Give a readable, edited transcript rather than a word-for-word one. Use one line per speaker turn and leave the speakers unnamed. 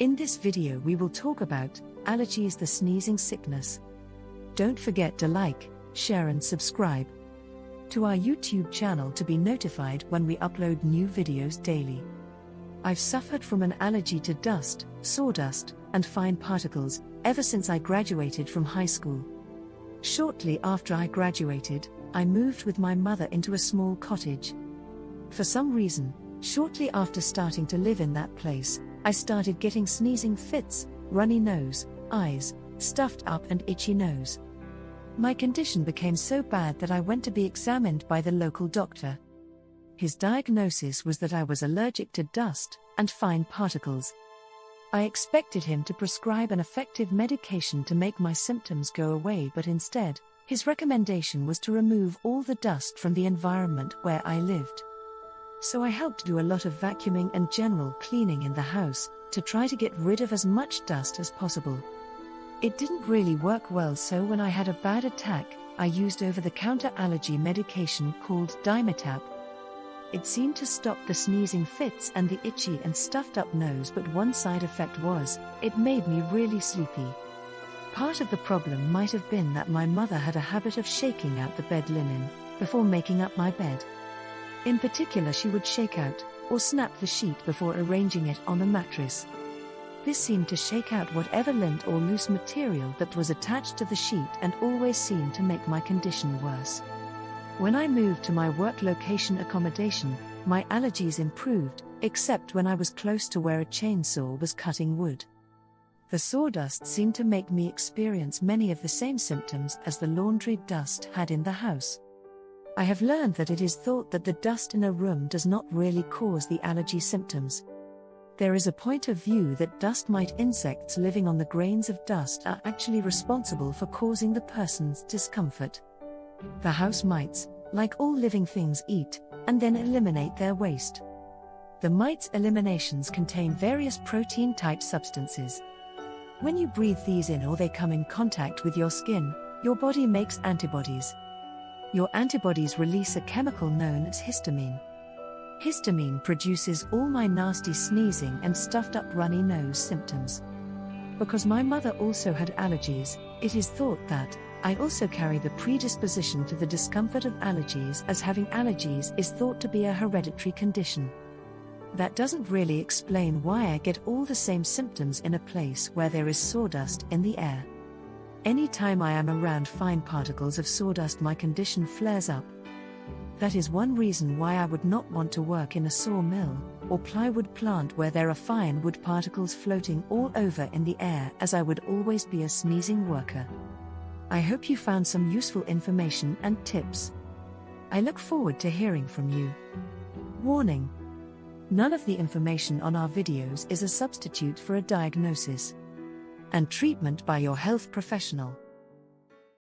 In this video we will talk about allergies, the sneezing sickness. Don't forget to like, share and subscribe to our YouTube channel to be notified when we upload new videos daily. I've suffered from an allergy to dust, sawdust, and fine particles ever since I graduated from high school. Shortly after I graduated, I moved with my mother into a small cottage. For some reason, shortly after starting to live in that place, I started getting sneezing fits, runny nose, eyes, stuffed up and itchy nose. My condition became so bad that I went to be examined by the local doctor. His diagnosis was that I was allergic to dust and fine particles. I expected him to prescribe an effective medication to make my symptoms go away, but instead, his recommendation was to remove all the dust from the environment where I lived. So I helped do a lot of vacuuming and general cleaning in the house, to try to get rid of as much dust as possible. It didn't really work well, so when I had a bad attack, I used over-the-counter allergy medication called Dimetapp. It seemed to stop the sneezing fits and the itchy and stuffed up nose, but one side effect was, it made me really sleepy. Part of the problem might have been that my mother had a habit of shaking out the bed linen before making up my bed. In particular, she would shake out or snap the sheet before arranging it on the mattress. This seemed to shake out whatever lint or loose material that was attached to the sheet and always seemed to make my condition worse. When I moved to my work location accommodation, my allergies improved, except when I was close to where a chainsaw was cutting wood. The sawdust seemed to make me experience many of the same symptoms as the laundry dust had in the house. I have learned that it is thought that the dust in a room does not really cause the allergy symptoms. There is a point of view that dust mite insects living on the grains of dust are actually responsible for causing the person's discomfort. The house mites, like all living things, eat and then eliminate their waste. The mites' eliminations contain various protein-type substances. When you breathe these in or they come in contact with your skin, your body makes antibodies. Your antibodies release a chemical known as histamine. Histamine produces all my nasty sneezing and stuffed up runny nose symptoms. Because my mother also had allergies, it is thought that I also carry the predisposition to the discomfort of allergies, as having allergies is thought to be a hereditary condition. That doesn't really explain why I get all the same symptoms in a place where there is sawdust in the air. Anytime I am around fine particles of sawdust, my condition flares up. That is one reason why I would not want to work in a sawmill or plywood plant where there are fine wood particles floating all over in the air, as I would always be a sneezing worker. I hope you found some useful information and tips. I look forward to hearing from you. Warning: none of the information on our videos is a substitute for a diagnosis and treatment by your health professional.